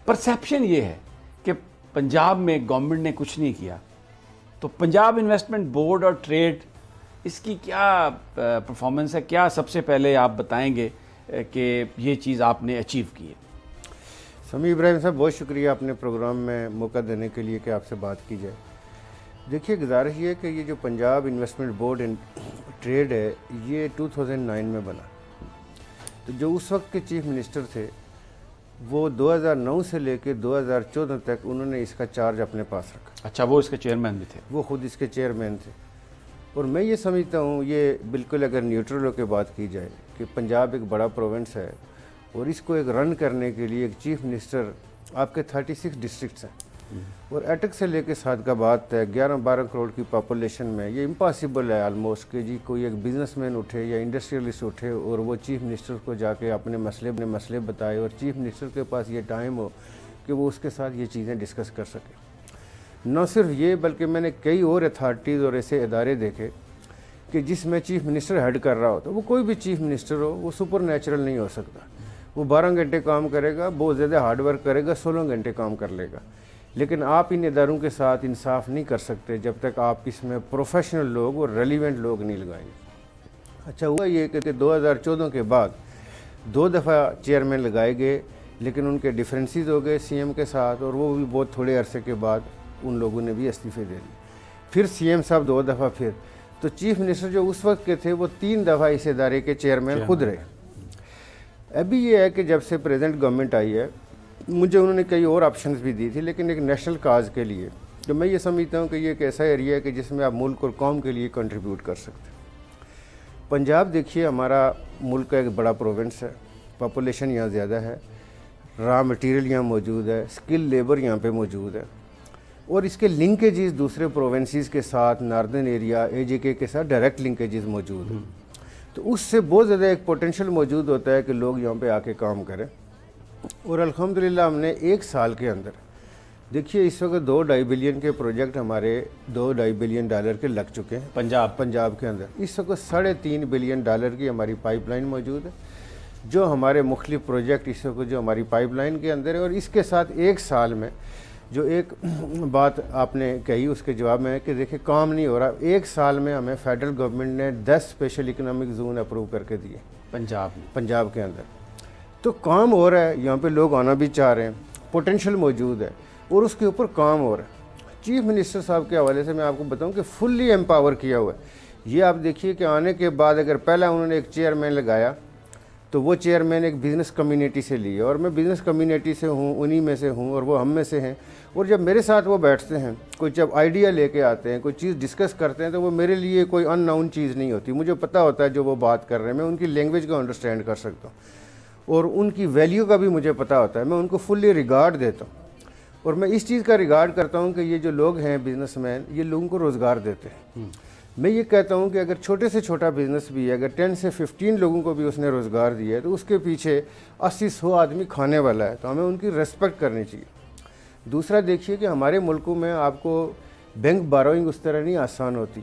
Perception یہ ہے کہ پنجاب میں گورنمنٹ نے کچھ نہیں کیا، تو پنجاب انویسٹمنٹ بورڈ اور ٹریڈ اس کی کیا پرفارمنس ہے؟ کیا سب سے پہلے آپ بتائیں گے کہ یہ چیز آپ نے اچیو کی ہے؟ سمیع ابراہیم صاحب بہت شکریہ اپنے پروگرام میں موقع دینے کے لیے کہ آپ سے بات کی جائے۔ دیکھیے گزارش یہ کہ یہ جو پنجاب انویسٹمنٹ بورڈ ٹریڈ ہے یہ 2009 میں بنا، تو جو اس وقت کے چیف منسٹر تھے وہ 2009 سے لے کے 2014 تک انہوں نے اس کا چارج اپنے پاس رکھا۔ اچھا، وہ اس کے چیئرمین بھی تھے؟ وہ خود اس کے چیئرمین تھے، اور میں یہ سمجھتا ہوں یہ بالکل اگر نیوٹرل ہو کے بات کی جائے کہ پنجاب ایک بڑا پروونس ہے اور اس کو ایک رن کرنے کے لیے ایک چیف منسٹر، آپ کے 36 ڈسٹرکٹس ہیں اور اٹک سے لے کے صادقآباد تک 11-12 کروڑ کی پاپولیشن میں یہ امپاسبل ہے آلموسٹ کہ جی کوئی ایک بزنس مین اٹھے یا انڈسٹریلسٹ اٹھے اور وہ چیف منسٹر کو جا کے اپنے مسئلے بتائے اور چیف منسٹر کے پاس یہ ٹائم ہو کہ وہ اس کے ساتھ یہ چیزیں ڈسکس کر سکے۔ نہ صرف یہ بلکہ میں نے کئی اور اتھارٹیز اور ایسے ادارے دیکھے کہ جس میں چیف منسٹر ہیڈ کر رہا ہوتا، وہ کوئی بھی چیف منسٹر ہو وہ سپر نیچرل نہیں ہو سکتا، وہ 12 گھنٹے کام کرے گا، بہت زیادہ ہارڈ ورک کرے گا، 16 گھنٹے کام کر لے گا، لیکن آپ ان اداروں کے ساتھ انصاف نہیں کر سکتے جب تک آپ اس میں پروفیشنل لوگ اور ریلیونٹ لوگ نہیں لگائیں گے۔ اچھا ہوا یہ کہ 2014 کے بعد 2 دفعہ چیئرمین لگائے گئے، لیکن ان کے ڈیفرنسز ہو گئے سی ایم کے ساتھ اور وہ بھی بہت تھوڑے عرصے کے بعد ان لوگوں نے بھی استعفے دے دیے۔ پھر سی ایم صاحب 2 دفعہ، پھر تو چیف منسٹر جو اس وقت کے تھے وہ 3 دفعہ اس ادارے کے چیئرمین خود رہے۔ ابھی یہ ہے کہ جب سے پریزنٹ گورنمنٹ آئی ہے مجھے انہوں نے کئی اور آپشنز بھی دی تھی، لیکن ایک نیشنل کاز کے لیے تو میں یہ سمجھتا ہوں کہ یہ ایک ایسا ایریا ہے کہ جس میں آپ ملک اور قوم کے لیے کنٹریبیوٹ کر سکتے ہیں۔ پنجاب دیکھیے ہمارا ملک کا ایک بڑا پروونس ہے، پاپولیشن یہاں زیادہ ہے، را مٹیریل یہاں موجود ہے، اسکل لیبر یہاں پہ موجود ہے، اور اس کے لنکیجز دوسرے پروونسز کے ساتھ، ناردرن ایریا AJK کے ساتھ ڈائریکٹ لنکیجز موجود ہیں، تو اس سے بہت زیادہ ایک پوٹینشیل موجود ہوتا ہے کہ لوگ یہاں پہ آ کے کام کریں۔ اور الحمدللہ ہم نے 1 سال کے اندر دیکھیے اس وقت 2-2.5 بلین کے پروجیکٹ ہمارے $2.5 بلین کے لگ چکے ہیں پنجاب کے اندر۔ اس وقت $3.5 بلین کی ہماری پائپ لائن موجود ہے، جو ہمارے مختلف پروجیکٹ اس وقت جو ہماری پائپ لائن کے اندر ہے، اور اس کے ساتھ 1 سال میں جو ایک بات آپ نے کہی اس کے جواب میں ہے کہ دیکھیں کام نہیں ہو رہا۔ 1 سال میں ہمیں فیڈرل گورنمنٹ نے 10 اسپیشل اکنامک زون اپروو کر کے دیے پنجاب کے اندر، تو کام ہو رہا ہے، یہاں پہ لوگ آنا بھی چاہ رہے ہیں، پوٹینشیل موجود ہے اور اس کے اوپر کام ہو رہا ہے۔ چیف منسٹر صاحب کے حوالے سے میں آپ کو بتاؤں کہ فلی ایمپاور کیا ہوا ہے۔ یہ آپ دیکھیے کہ آنے کے بعد اگر پہلا انہوں نے ایک چیئرمین لگایا تو وہ چیئرمین ایک بزنس کمیونٹی سے لی ہے، اور میں بزنس کمیونٹی سے ہوں، انہی میں سے ہوں اور وہ ہم میں سے ہیں، اور جب میرے ساتھ وہ بیٹھتے ہیں، کوئی جب آئیڈیا لے کے آتے ہیں، کوئی چیز ڈسکس کرتے ہیں، تو وہ میرے لیے کوئی ان نون چیز نہیں ہوتی، مجھے پتہ ہوتا ہے جو وہ بات کر رہے ہیں، میں ان کی لینگویج کو انڈرسٹینڈ کر سکتا ہوں اور ان کی ویلیو کا بھی مجھے پتہ ہوتا ہے، میں ان کو فلی ریگارڈ دیتا ہوں، اور میں اس چیز کا ریگارڈ کرتا ہوں کہ یہ جو لوگ ہیں بزنس مین، یہ لوگوں کو روزگار دیتے ہیں۔ میں یہ کہتا ہوں کہ اگر چھوٹے سے چھوٹا بزنس بھی ہے، اگر 10 سے 15 لوگوں کو بھی اس نے روزگار دیا ہے تو اس کے پیچھے 80-100 آدمی کھانے والا ہے، تو ہمیں ان کی ریسپیکٹ کرنی چاہیے۔ دوسرا دیکھیے کہ ہمارے ملکوں میں آپ کو بینک باروئنگ اس طرح نہیں آسان ہوتی،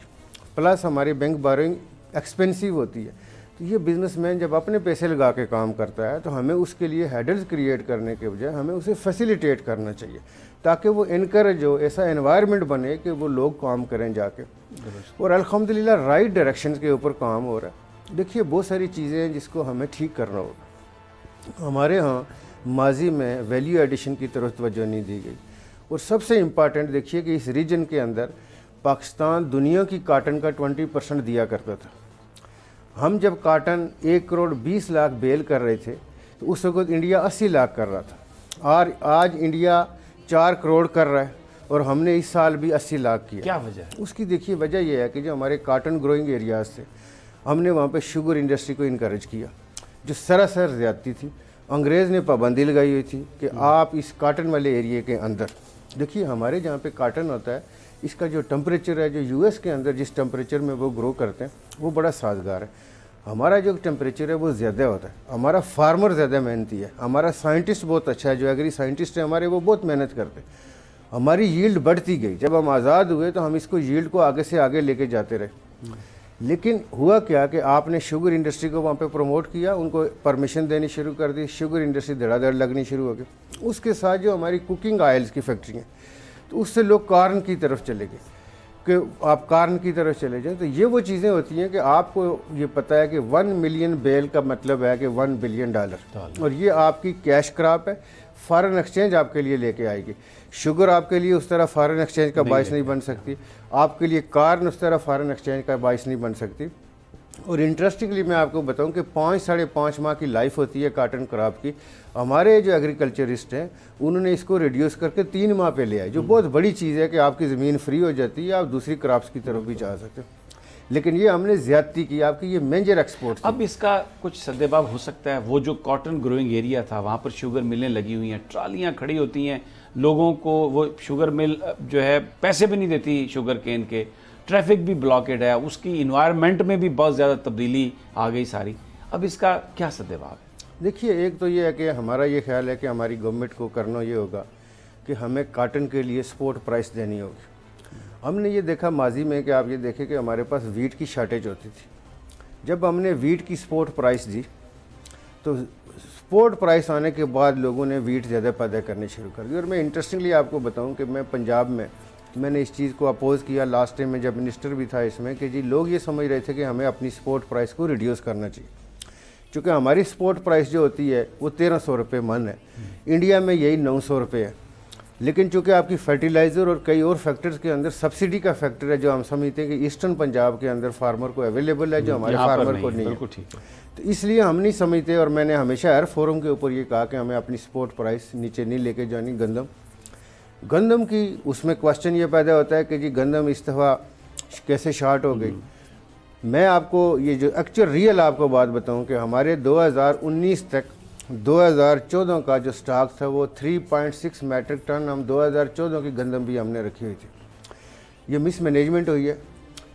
پلس ہماری بینک باروئنگ ایکسپینسیو ہوتی ہے، تو یہ بزنس مین جب اپنے پیسے لگا کے کام کرتا ہے تو ہمیں اس کے لیے ہیڈلز کریٹ کرنے کے بجائے ہمیں اسے فیسیلیٹیٹ کرنا چاہیے تاکہ وہ انکریج ہو، ایسا انوائرمنٹ بنے کہ وہ لوگ کام کریں جا کے، اور الحمدللہ رائٹ ڈائریکشنز کے اوپر کام ہو رہا ہے۔ دیکھیے بہت ساری چیزیں ہیں جس کو ہمیں ٹھیک کرنا ہوگا۔ ہمارے ہاں ماضی میں ویلیو ایڈیشن کی طرف توجہ نہیں دی گئی، اور سب سے امپارٹنٹ دیکھیے کہ اس ریجن کے اندر پاکستان دنیا کی کاٹن کا 20% دیا کرتا تھا۔ ہم جب کاٹن 1.20 کروڑ بیل کر رہے تھے تو اس وقت انڈیا 80 لاکھ کر رہا تھا، اور آج انڈیا 4 کروڑ کر رہا ہے اور ہم نے اس سال بھی 80 لاکھ کیا۔ کیا وجہ ہے؟ اس کی دیکھیے وجہ یہ ہے کہ جو ہمارے کاٹن گروئنگ ایریاز تھے ہم نے وہاں پہ شوگر انڈسٹری کو انکریج کیا، جو سراسر زیادتی تھی۔ انگریز نے پابندی لگائی ہوئی تھی کہ آپ اس کاٹن والے ایریے کے اندر دیکھیے، ہمارے جہاں پہ کاٹن ہوتا ہے اس کا جو ٹمپریچر ہے، جو US کے اندر جس ٹمپریچر میں وہ گرو کرتے ہیں وہ بڑا سازگار ہے۔ ہمارا جو ٹمپریچر ہے وہ زیادہ ہوتا ہے، ہمارا فارمر زیادہ محنتی ہے، ہمارا سائنٹسٹ بہت اچھا ہے، جو ایگری سائنٹسٹ ہیں ہمارے وہ بہت محنت کرتے ہیں، ہماری ییلڈ بڑھتی گئی۔ جب ہم آزاد ہوئے تو ہم اس کو ییلڈ کو آگے سے آگے لے کے جاتے رہے، لیکن ہوا کیا کہ آپ نے شوگر انڈسٹری کو وہاں پہ پروموٹ کیا، ان کو پرمیشن دینی شروع کر دی، شوگر انڈسٹری دھڑا دھڑ لگنی شروع ہو گئی۔ اس کے ساتھ جو ہماری کوکنگ آئلز کی فیکٹری ہیں، تو اس سے لوگ کارن کی طرف چلے گئے کہ آپ کارن کی طرف چلے جائیں۔ تو یہ وہ چیزیں ہوتی ہیں کہ آپ کو یہ پتہ ہے کہ 1 ملین بیل کا مطلب ہے کہ $1 بلین، اور یہ آپ کی کیش کراپ ہے، فارن ایکسچینج آپ کے لیے لے کے آئے گی۔ شوگر آپ کے لیے اس طرح فارن ایکسچینج کا باعث نہیں بن سکتی، آپ کے لیے کارن اس طرح فارن ایکسچینج کا باعث نہیں بن سکتی۔ اور انٹرسٹنگلی میں آپ کو بتاؤں کہ 5-5.5 ماہ کی لائف ہوتی ہے کاٹن کراپ کی۔ ہمارے جو ایگریکلچرسٹ ہیں انہوں نے اس کو ریڈیوس کر کے 3 ماہ پہ لے آئے، جو بہت بڑی چیز ہے کہ آپ کی زمین فری ہو جاتی ہے، آپ دوسری کراپس کی طرف بھی جا سکتے ہیں۔ لیکن یہ ہم نے زیادتی کی، آپ کی یہ میجر ایکسپورٹ۔ اب اس کا کچھ سدباب ہو سکتا ہے، وہ جو کاٹن گروئنگ ایریا تھا وہاں پر شوگر ملیں لگی ہوئی ہیں، ٹرالیاں کھڑی ہوتی ہیں، لوگوں کو وہ شوگر مل جو ہے پیسے بھی نہیں دیتی شوگر کین کے، ٹریفک بھی بلاکڈ ہے، اس کی انوائرمنٹ میں بھی بہت زیادہ تبدیلی آ گئی ساری۔ اب اس کا کیا سدباب ہے؟ دیکھیے، ایک تو یہ ہے کہ ہمارا یہ خیال ہے کہ ہماری گورنمنٹ کو کرنا یہ ہوگا کہ ہمیں کاٹن کے لیے سپورٹ پرائس دینی ہوگی۔ ہم نے یہ دیکھا ماضی میں کہ آپ یہ دیکھیں کہ ہمارے پاس ویٹ کی شارٹیج ہوتی تھی، جب ہم نے ویٹ کی سپورٹ پرائس دی تو سپورٹ پرائس آنے کے بعد لوگوں نے ویٹ زیادہ پیدا کرنے شروع کر دی۔ اور میں انٹرسٹنگلی آپ کو بتاؤں کہ میں پنجاب میں نے اس چیز کو اپوز کیا لاسٹ ٹائم میں جب منسٹر بھی تھا اس میں، کہ جی لوگ یہ سمجھ رہے تھے کہ ہمیں اپنی سپورٹ پرائس کو ریڈیوس کرنا چاہیے، چونکہ ہماری سپورٹ پرائس جو ہوتی ہے وہ 1300 روپے من ہے، انڈیا میں یہی 900 روپے ہے۔ لیکن چونکہ آپ کی فرٹیلائزر اور کئی اور فیکٹرز کے اندر سبسڈی کا فیکٹر ہے جو ہم سمجھتے ہیں کہ ایسٹرن پنجاب کے اندر فارمر کو اویلیبل ہے، جو ہمارے فارمر کو نہیں ہے، تو اس لیے ہم نہیں سمجھتے۔ اور میں نے ہمیشہ ہر فورم کے اوپر یہ کہا کہ ہمیں اپنی سپورٹ پرائس نیچے نہیں لے کے جانی۔ گندم کی اس میں کوشچن یہ پیدا ہوتا ہے کہ جی گندم اس دفعہ کیسے شارٹ ہو گئی۔ میں آپ کو یہ جو ایکچوئل ریئل آپ کو بات بتاؤں کہ ہمارے 2019 تک 2014 کا جو سٹاک تھا وہ 3.6 میٹرک ٹن، ہم 2014 کی گندم بھی ہم نے رکھی ہوئی تھی۔ یہ مس مینجمنٹ ہوئی ہے،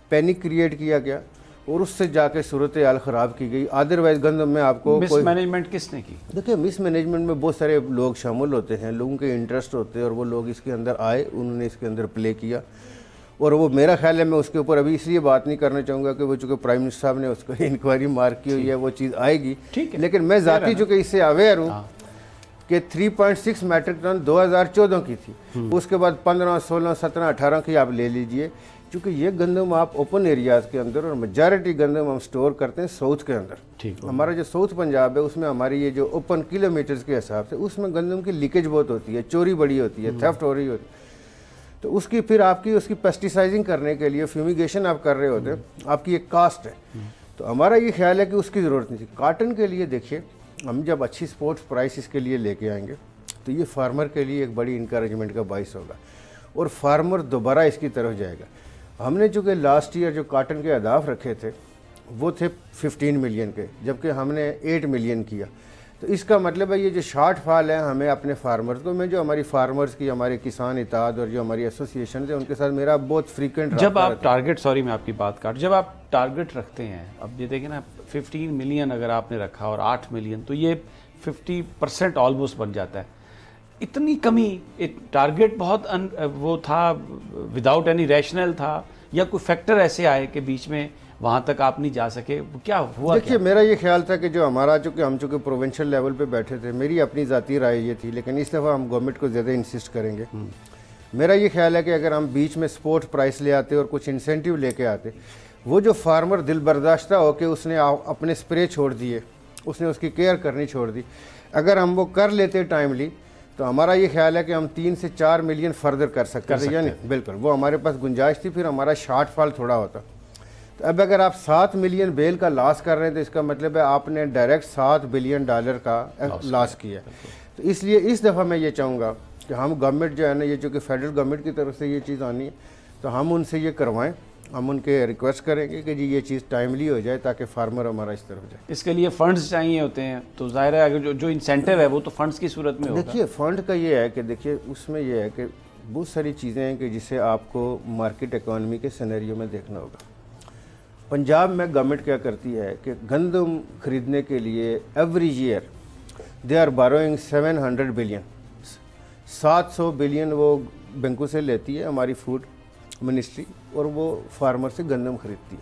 پینک کریٹ کیا گیا اور اس سے جا کے صورتحال خراب کی گئی۔ ادروائز گندم میں آپ کو مس مینجمنٹ کس نے کی؟ دیکھیں، مس مینجمنٹ میں بہت سارے لوگ شامل ہوتے ہیں، لوگوں کے انٹرسٹ ہوتے ہیں، اور وہ لوگ اس کے اندر آئے، انہوں نے اس کے اندر پلے کیا۔ اور وہ میرا خیال ہے، میں اس کے اوپر ابھی اس لیے بات نہیں کرنا چاہوں گا کہ وہ چونکہ پرائم منسٹر صاحب نے اس کو انکوائری مارک کی ہوئی ہے، وہ چیز آئے گی۔ لیکن میں ذاتی چونکہ اس سے اویئر ہوں کہ 3.6 میٹرک ٹن 2014 کی تھی، اس کے بعد 15، 16، 17، 18 کی آپ لے لیجئے، چونکہ یہ گندم آپ اوپن ایریاز کے اندر، اور میجارٹی گندم ہم سٹور کرتے ہیں ساؤتھ کے اندر۔ ہمارا جو ساؤتھ پنجاب ہے اس میں ہماری یہ جو اوپن کلومیٹرز کے حساب سے اس میں گندم کی لیکیج بہت ہوتی ہے، چوری بڑی ہوتی ہے، تھیفٹ ہو رہی ہوتی ہے، تو اس کی پھر آپ کی اس کی پیسٹیسائزنگ کرنے کے لیے فیومیگیشن آپ کر رہے ہوتے ہیں، آپ کی ایک کاسٹ ہے۔ تو ہمارا یہ خیال ہے کہ اس کی ضرورت نہیں تھی۔ کاٹن کے لیے دیکھیے، ہم جب اچھی سپورٹس پرائس اس کے لیے لے کے آئیں گے تو یہ فارمر کے لیے ایک بڑی انکریجمنٹ کا باعث ہوگا، اور فارمر دوبارہ اس کی طرف جائے گا۔ ہم نے چونکہ لاسٹ ایئر جو کاٹن کے اہداف رکھے تھے وہ تھے 15 ملین کے، جبکہ ہم نے 8 ملین کیا۔ تو اس کا مطلب ہے یہ جو شارٹ فال ہے ہمیں اپنے فارمرز کو، میں جو ہماری فارمرز کی ہمارے کسان اتحاد اور جو ہماری ایسوسیشن تھے ان کے ساتھ میرا بہت فریکوینٹ جب آپ ٹارگٹ، سوری میں آپ کی بات کاٹ، جب آپ ٹارگٹ رکھتے ہیں، اب یہ دیکھیں نا 15 ملین اگر آپ نے رکھا اور 8 ملین تو یہ 50% آلموسٹ بن جاتا ہے۔ اتنی کمی، ٹارگٹ بہت وہ تھا وداؤٹ اینی ریشنل تھا، یا کوئی فیکٹر ایسے آئے کہ بیچ میں وہاں تک آپ نہیں جا سکے، کیا ہوا؟ دیکھیے، میرا یہ خیال تھا کہ جو ہمارا ہم چونکہ پروونشل لیول پہ بیٹھے تھے، میری اپنی ذاتی رائے یہ تھی، لیکن اس دفعہ ہم گورنمنٹ کو زیادہ انسسٹ کریں گے۔ میرا یہ خیال ہے کہ اگر ہم بیچ میں سپورٹ پرائس لے آتے اور کچھ انسینٹیو لے کے آتے، وہ جو فارمر دل برداشتہ ہو کے اس نے اپنے سپرے چھوڑ دیے، اس نے اس کی کیئر کرنی چھوڑ دی، اگر ہم وہ کر لیتے ٹائملی تو ہمارا یہ خیال ہے کہ ہم 3 سے 4 ملین فردر کر سکتے ہیں، یعنی بالکل وہ ہمارے پاس گنجائش تھی، پھر ہمارا شارٹ فال تھوڑا ہوتا۔ تو اب اگر آپ 7 ملین بیل کا لاس کر رہے ہیں تو اس کا مطلب ہے آپ نے ڈائریکٹ $7 بلین کا لاس کیا۔ تو اس لیے اس دفعہ میں یہ چاہوں گا کہ ہم گورنمنٹ جو ہے نا، یہ چونکہ فیڈرل گورنمنٹ کی طرف سے یہ چیز آنی ہے تو ہم ان سے یہ کروائیں، ہم ان کے ریکویسٹ کریں گے کہ جی یہ چیز ٹائملی ہو جائے تاکہ فارمر ہمارا اس طرف جائے۔ اس کے لیے فنڈز چاہیے ہوتے ہیں، تو ظاہر ہے اگر جو انسینٹیو ہے وہ تو فنڈز کی صورت میں ہوگا۔ دیکھیے، فنڈ کا یہ ہے کہ دیکھیے اس میں یہ ہے کہ بہت ساری چیزیں ہیں کہ جسے آپ کو مارکیٹ اکانومی کے سینیریو میں دیکھنا ہوگا۔ پنجاب میں گورنمنٹ کیا کرتی ہے کہ گندم خریدنے کے لیے every year they are borrowing 700 billion, 700 billion وہ بینکوں سے لیتی ہے ہماری فوڈ منسٹری، اور وہ فارمر سے گندم خریدتی ہے۔